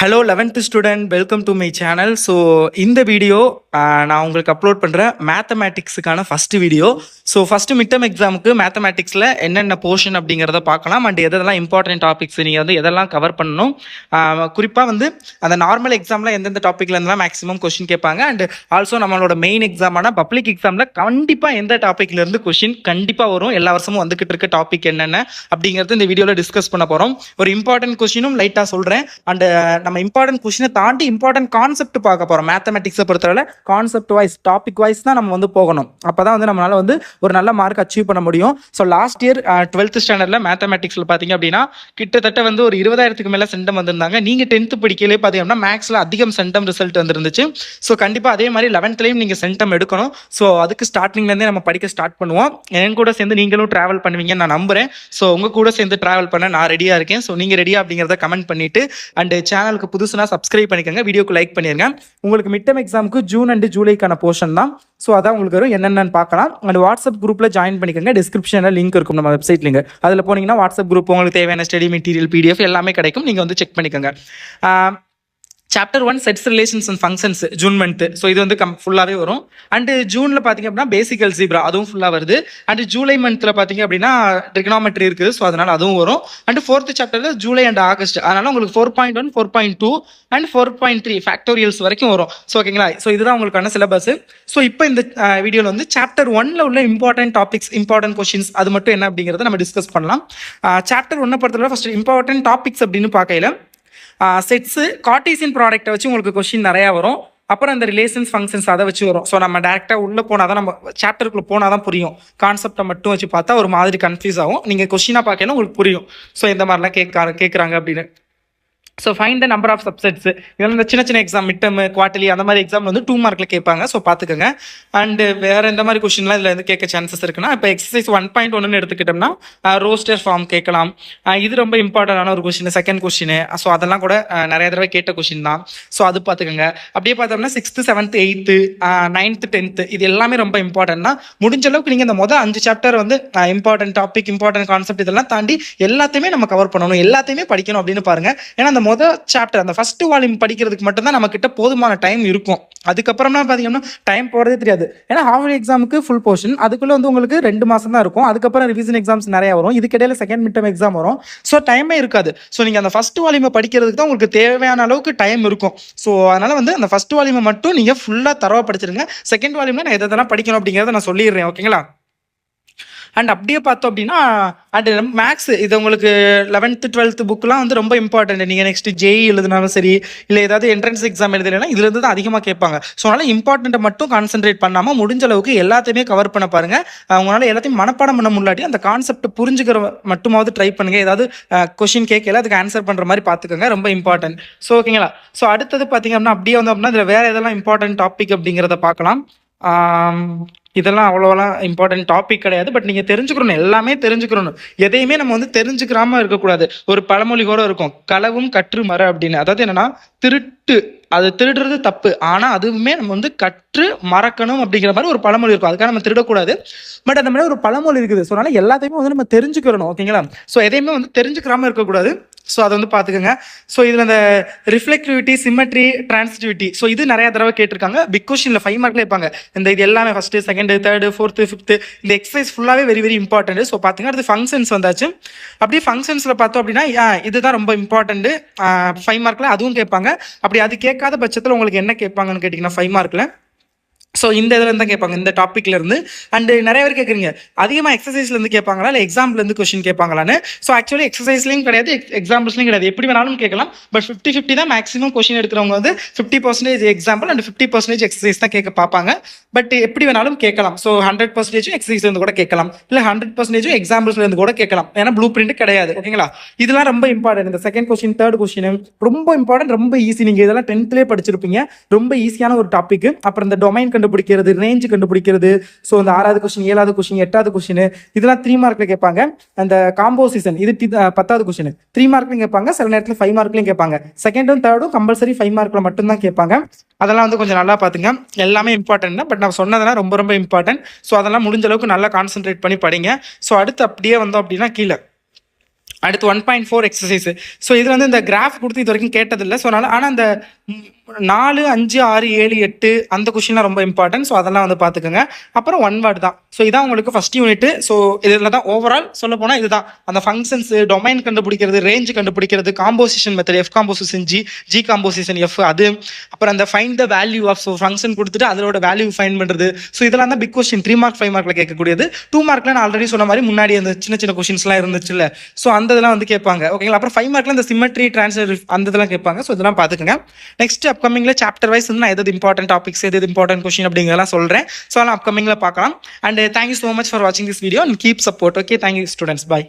Hello 11th student, welcome to my channel. So இந்த video நான் உங்களுக்கு அப்லோட் பண்ணுறேன் மேத்தமேட்டிக்ஸுக்கான first video. So first mid term எக்ஸாமுக்கு மேத்தமேட்டிக்ஸில் என்னென்ன போர்ஷன் அப்படிங்கிறத பார்க்கலாம். அண்ட் எதெல்லாம் இம்பார்ட்டன்ட் டாபிக்ஸ் நீங்கள் வந்து எதெல்லாம் கவர் பண்ணணும். குறிப்பாக வந்து அந்த நார்மல் எக்ஸாமில் எந்தெந்த டாப்பிக்லேருந்துலாம் மேக்ஸிமம் கொஷின் கேட்பாங்க. அண்ட் ஆல்சோ நம்மளோட மெயின் எக்ஸாமான பப்ளிக் எக்ஸாமில் கண்டிப்பாக எந்த டாப்பிக்லேருந்து கொஷின் கண்டிப்பாக வரும். எல்லா வருஷமும் வந்துக்கிட்டு இருக்க டாபிக் என்னென்ன அப்படிங்கிறது இந்த வீடியோவில் டிஸ்கஸ் பண்ண போகிறோம். ஒரு இம்பார்ட்டன்ட் கொஷினும் லைட்டாக சொல்கிறேன். அண்ட் நம்ம இம்பார்ட்டன்ட் கொஸ்டினை தாண்டி இம்பார்ட்டன்ட் கான்செப்ட் பார்க்க போகிறோம். மேத்தமெட்டிக்ஸை பொறுத்தவரை கான்செப்ட் வைஸ் டாபிக் வைஸ் தான் நம்ம வந்து போகணும். அப்போ தான் வந்து நம்மளால் வந்து ஒரு நல்ல மார்க் அச்சீவ் பண்ண முடியும். ஸோ லாஸ்ட் இயர் 12th ஸ்டாண்டர்டில் மேத்தமெட்டிக்ஸில் பார்த்தீங்க அப்படின்னா கிட்டத்தட்ட வந்து ஒரு 20,000க்கு மேலே சென்டம் வந்திருந்தாங்க. நீங்கள் 10th படிக்கலே பார்த்தீங்கன்னா மேக்ஸில் அதிகம் சென்டம் ரிசல்ட் வந்துருந்துச்சு. ஸோ கண்டிப்பாக அதே மாதிரி 11th நீங்கள் சென்டம் எடுக்கணும். ஸோ அதுக்கு ஸ்டார்டிங்லேருந்தே நம்ம படிக்க ஸ்டார்ட் பண்ணுவோம். என் கூட சேர்ந்து நீங்களும் ட்ராவல் பண்ணுவீங்கன்னு நான் நம்புகிறேன். ஸோ உங்கள் கூட சேர்ந்து ட்ராவல் பண்ண நான் ரெடியாக இருக்கேன். ஸோ நீங்கள் ரெடியா அப்படிங்கிறத கமெண்ட் பண்ணிவிட்டு அண்ட் சேனலுக்கு புதுசுனா சப்ஸ்கிரைப் பண்ணிக்கோங்க, வீடியோக்கு லைக் பண்ணிருங்க. உங்களுக்கு மிட் டர்ம் எக்ஸாமுக்கு ஜூன் அண்ட் ஜூலைக்கான போர்ஷன் தான். ஸோ அதான் உங்களுக்கு வரும், என்னென்னு பார்க்கலாம். அண்ட் வாட்ஸ்அப் குரூப்பில் ஜாயின் பண்ணிக்கோங்க. டிஸ்கிரிப்ஷனில் லிங்க் இருக்கும், நம்ம வெப்சைட் லிங்க். அதில் போனீங்கன்னா வாட்ஸ்அப் குரூப் உங்களுக்கு தேவையான ஸ்டடி மெட்டீரியல் PDF எல்லாமே கிடைக்கும். நீங்கள் வந்து செக் பண்ணிக்கோங்க. Chapter 1 sets relations and functions June month. So இது வந்து ஃபுல்லாகவே வரும். அண்டு ஜூனில் பார்த்தீங்க அப்படின்னா பேசிக் அல்ஜீப்ரா அதுவும் ஃபுல்லாக வருது. அண்டு ஜூலை மந்த்தில் பார்த்தீங்க அப்படின்னா ட்ரிகனாமெட்ரி இருக்குது. ஸோ அதனால் அதுவும் வரும். அண்டு 4th சாப்டரில் ஜூலை அண்ட் ஆகஸ்ட், அதனால் உங்களுக்கு 4.1 4.2 அண்ட் 4.3 ஃபேக்டோரியல்ஸ் வரைக்கும் வரும். ஸோ ஓகேங்களா. ஸோ இதுதான் உங்களுக்கான சிலபஸ். ஸோ இப்போ இந்த வீடியோவில் வந்து சாப்டர் 1ல் உள்ள இம்பார்ட்டன்ட் டாபிக்ஸ், இம்பார்ட்டன்ட் கொஸ்டின்ஸ் அது மட்டும் என்ன அப்படிங்கிறத நம்ம டிஸ்கஸ் பண்ணலாம். சாப்டர் 1 பொறுத்தவரை ஃபர்ஸ்ட் இம்பார்ட்டன்ட் டாபிக்ஸ் அப்படின்னு பார்க்கையில செட்ஸு கார்ட்டீசியன் ப்ராடக்ட்டை வச்சு உங்களுக்கு கொஸ்டின் நிறையா வரும். அப்புறம் இந்த ரிலேஷன்ஸ் ஃபங்க்ஷன்ஸ் அதை வச்சு வரும். ஸோ நம்ம டேரெக்டாக உள்ளே போனால் தான், நம்ம சாப்டருக்குள்ளே போனால் தான் புரியும். கான்செப்டை மட்டும் வச்சு பார்த்தா ஒரு மாதிரி கன்ஃபியூஸ் ஆகும். நீங்கள் கொஸ்டினாக பார்க்கணும் உங்களுக்கு புரியும். ஸோ இந்த மாதிரிலாம் கேட்குறாங்க அப்படின்னு. So find the number of subsets. இதெல்லாம் இந்த சின்ன சின்ன எக்ஸாம், மிட் டர்ம், குவார்டர்லி அந்த மாதிரி எக்ஸாம் வந்து 2 மார்க்கில் கேட்பாங்க. ஸோ பார்த்துக்கோங்க. அண்டு வேறு எந்த மாதிரி கொஸ்டின்லாம் இதில் வந்து கேட்க சான்சஸ் இருக்குன்னா, இப்போ எக்ஸசைஸ் 1.1 எடுத்துக்கிட்டோம்னா ரோஸ்டர் ஃபார்ம் கேட்கலாம். இது ரொம்ப இம்பார்ட்டண்டான ஒரு கொஸ்டின், செகண்ட் கொஸ்டின். ஸோ அதெல்லாம் கூட நிறைய தடவை கேட்ட கொஸ்டின் தான். ஸோ அது பார்த்துக்கோங்க. அப்படியே பார்த்தோம்னா 6th 7th 8th 9th 10th இது எல்லாமே ரொம்ப இம்பார்ட்டன்ட் தான். முடிஞ்ச அளவுக்கு நீங்கள் இந்த மொதல் 5 சாப்டர் வந்து இம்பார்ட்டன்ட் டாபிக், இம்பார்ட்டன்ட் கான்செப்ட் இதெல்லாம் தாண்டி எல்லாத்தையுமே நம்ம கவர் பண்ணணும், எல்லாத்தையுமே படிக்கணும் அப்படின்னு பாருங்க. ஏன்னா அந்த மொதல் சாப்டர், அந்த ஃபர்ஸ்ட் வால்யூம் படிக்கிறதுக்கு மட்டும் தான் நம்ம கிட்ட போதுமான டைம் இருக்கும். அதுக்கப்புறம்னா பார்த்தீங்கன்னா டைம் போகிறதே தெரியாது. ஏன்னா ஹாஃப் எக்ஸாமுக்கு ஃபுல் போர்ஷன், அதுக்குள்ளே வந்து உங்களுக்கு 2 மாதம் தான் இருக்கும். அதுக்கப்புறம் ரிவிஷன் எக்ஸாம்ஸ் நிறைய வரும். இதுக்கிடையில செகண்ட் மிட் டர்ம் எக்ஸாம் வரும். ஸோ டைமே இருக்காது. ஸோ நீங்கள் அந்த ஃபர்ஸ்ட் வால்யூமை படிக்கிறதுக்கு தான் உங்களுக்கு தேவையான அளவுக்கு டைம் இருக்கும். ஸோ அதனால் வந்து அந்த ஃபர்ஸ்ட் வால்யூமை மட்டும் நீங்கள் ஃபுல்லாக தரவா படிச்சிருங்க. செகண்ட் வால்யூமில் நான் எதெல்லாம் படிக்கணும் அப்படிங்கிறத நான் சொல்லிடுறேன். ஓகேங்களா. அண்ட் அப்படியே பார்த்தோம் அப்படின்னா அண்ட் மேக்ஸ் இது உங்களுக்கு 11th 12th புக்கெலாம் வந்து ரொம்ப இம்பார்ட்டன்ட். நீங்கள் நெக்ஸ்ட் JEE எழுதினாலும் சரி, இல்லை ஏதாவது என்ட்ரன்ஸ் எக்ஸாம் எழுதலைன்னா இதுலேருந்து தான் அதிகமாக கேட்பாங்க. ஸோ அதனால் இம்பார்ட்டண்ட்டை மட்டும் கான்சென்ட்ரேட் பண்ணாமல் முடிஞ்ச அளவுக்கு எல்லாத்தையுமே கவர் பண்ண பாருங்கள். உங்களால் எல்லாத்தையும் மனப்பாடம் பண்ண முன்னாடி அந்த கான்செப்ட் புரிஞ்சுக்கிற மட்டுமாவது ட்ரை பண்ணுங்கள். ஏதாவது கொஷின் கேட்கல அதுக்கு ஆன்சர் பண்ணுற மாதிரி பார்த்துக்கோங்க, ரொம்ப இம்பார்ட்டன்ட். ஸோ ஓகேங்களா. ஸோ அடுத்தது பார்த்தீங்க அப்படின்னா அப்படியே வந்து அப்படின்னா இதில் வேறு எதெல்லாம் இம்பார்ட்டன்ட் டாபிக் அப்படிங்கிறத பார்க்கலாம். இதெல்லாம் அவ்வளோலாம் இம்பார்ட்டன்ட் டாபிக் கிடையாது. பட் நீங்கள் தெரிஞ்சுக்கணும், எல்லாமே தெரிஞ்சுக்கணும். எதையுமே நம்ம வந்து தெரிஞ்சுக்கிறாம இருக்கக்கூடாது. ஒரு பழமொழி கூட இருக்கும், களவும் கற்று மர அப்படின்னு. அதாவது என்னன்னா, திருட்டு, அது திருடுறது தப்பு, ஆனால் அதுவுமே நம்ம வந்து கற்று மறக்கணும் அப்படிங்கிற மாதிரி ஒரு பழமொழி இருக்கும். அதுக்காக நம்ம திருடக்கூடாது. பட் அந்த மாதிரி ஒரு பழமொழி இருக்குது. ஸோ அதனால எல்லாத்தையுமே வந்து நம்ம தெரிஞ்சுக்கிறணும். ஓகேங்களா. ஸோ எதையுமே வந்து தெரிஞ்சுக்கிறாம இருக்கக்கூடாது. ஸோ அதை வந்து பார்த்துக்கோங்க. ஸோ இதில் இந்த ரிஃப்ளெக்டிவிட்டி, சிமெட்ரி, டிரான்சிட்டிவிட்டி, ஸோ இது நிறைய தடவை கேட்டிருக்காங்க. பிக் கொஸ்டினில் 5 மார்க்கில் கேட்பாங்க. இது எல்லாமே first, second, third, 4th 5th இந்த எக்ஸசைஸ் ஃபுல்லாகவே வெரி வெரி இம்பார்ட்டன்ட். ஸோ பார்த்துங்க. அடுத்து ஃபங்க்ஷன்ஸ் வந்தாச்சு. அப்படியே ஃபங்க்ஷன்ஸில் பார்த்தோம் அப்படின்னா இதுதான் ரொம்ப இம்பார்ட்டன்ட். 5 மார்க்கில் அதுவும் கேட்பாங்க. அப்படி அது கேட்காத பட்சத்தில் உங்களுக்கு என்ன கேட்பாங்கன்னு கேட்டிங்கன்னா 5 மார்க்கில் ஸோ இந்த இதில் தான் கேட்பாங்க, இந்த டாப்பிக்லேருந்து. அண்டு நிறைய பேர் கேட்குறீங்க அதிகமாக எக்ஸசைஸ்லேருந்து கேட்பாங்களா இல்லை எக்ஸாம்பிள்லேருந்து கொஸ்டின் கேட்பாங்களான்னு. ஸோ ஆக்சுவலி எக்ஸசைஸ்லையும் கிடையாது, எக்ஸாம்பிள்ஸ்லையும் கிடையாது, எப்படி வேணாலும் கேட்கலாம். பட் 50-50 தான் மேக்ஸிமம் கொஸ்டின் எடுக்கிறவங்க வந்து 50% எக்ஸாம்பிள் அண்ட் 50% எக்ஸசைஸ் தான் கேட்க பார்ப்பாங்க. பட் எப்படி வேணாலும் கேட்கலாம். ஸோ 100% எக்ஸசைஸ்லேருந்து கூட கேட்கலாம், இல்லை 100% எக்ஸாம்பிள்ஸ்லேருந்து கூட கேட்கலாம். ஏன்னா ப்ளூ பிரிண்ட் கிடையாது. ஓகேங்களா. இதெல்லாம் ரொம்ப இம்பார்ட்டன்ட். இந்த செகண்ட் கொஸ்டின், தேர்ட் கொஸ்டின் ரொம்ப இம்பார்ட்டன்ட், ரொம்ப ஈஸி. நீங்கள் இதெல்லாம் 10th படிச்சிருப்பீங்க. ரொம்ப ஈஸியான ஒரு டாபிக். அப்புறம் இந்த டொமைன் கண்டுபிடிக்கிறது, ரேஞ்ச் கண்டுபிடிக்கிறது. ஸோ இந்த 6வது கொஸ்டின், 7வது கொஸ்டின், 8வது கொஸ்டின் இதெல்லாம் 3 மார்க்கில் கேட்பாங்க. அந்த காம்போசிஷன் இது 10வது கொஸ்டின் 3 மார்க்லையும் கேட்பாங்க. சில நேரத்தில் 5 மார்க்லையும் கேட்பாங்க. செகண்டும் தேர்டும் கம்பல்சரி 5 மார்க்கில் மட்டும்தான் கேட்பாங்க. அதெல்லாம் வந்து கொஞ்சம் நல்லா பார்த்துங்க. எல்லாமே இம்பார்ட்டன்ட் தான். பட் நான் சொன்னதெல்லாம் ரொம்ப ரொம்ப இம்பார்ட்டன்ட். ஸோ அதெல்லாம் முடிஞ்ச அளவுக்கு நல்லா கான்சென்ட்ரேட் பண்ணி படிங்க. ஸோ அடுத்து அப்படியே வந்தோம் அப்படின்னா கீழே அடுத்து 1.4 எக்ஸசைஸ். ஸோ இது வந்து இந்த கிராஃப் கொடுத்து இது வரைக்கும் கேட்டதில்லை. ஸோ அதனால் ஆனால் இந்த 4, 5, 6, 7, 8 அந்த கொஷின்லாம் ரொம்ப இம்பார்ட்டன்ட். ஸோ அதெல்லாம் வந்து பார்த்துக்கோங்க. அப்புறம் 1 வேர்டு தான். ஸோ இதான் உங்களுக்கு ஃபர்ஸ்ட் யூனிட். ஸோ இதில் தான் ஓவரால் சொல்ல போனால் இதுதான் அந்த ஃபங்க்ஷன்ஸ், டொமைன் கண்டுபிடிக்கிறது, ரேஞ்ச் கண்டுபிடிக்கிறது, composition method, F composition G composition F, அது அப்புறம் அந்த find the value of, so function கொடுத்துட்டு அதோட வேல்யூ ஃபைண்ட் பண்ணுறது. ஸோ இதெல்லாம் தான் பிக் கொஸ்டின் 3 மார்க் 5 மார்க்கில் கேட்கக்கூடியது. 2 மார்க்கில் நான் ஆல்ரெடி சொன்ன மாதிரி முன்னாடி அந்த சின்ன சின்ன கொஷின்ஸ்லாம் இருந்துச்சுல்ல, ஸோ அந்த இதெல்லாம் வந்து கேட்பாங்க. ஓகேங்களா. அப்புறம் 5 மார்க்கில் இந்த சிமெட்ரி, ட்ரான்ஸ்ஃபர் அந்த இதெல்லாம் கேட்பாங்க. ஸோ இதெல்லாம் பார்த்துக்கோங்க. நெக்ஸ்ட் அப்கமிங்ல சாப்டர் வைஸ் வந்து நான் எது இம்பார்ட்டன்ட் டாபிக்ஸ், எது இம்பார்ட்டன்ட் கொஸ்டின் அப்படிங்கிறதெல்லாம் சொல்கிறேன். ஸோ அதெல்லாம் அப்கமிங்ல பார்க்கலாம். And thank you so much for வாட்சிங் this video and keep support. Okay, thank you students. By.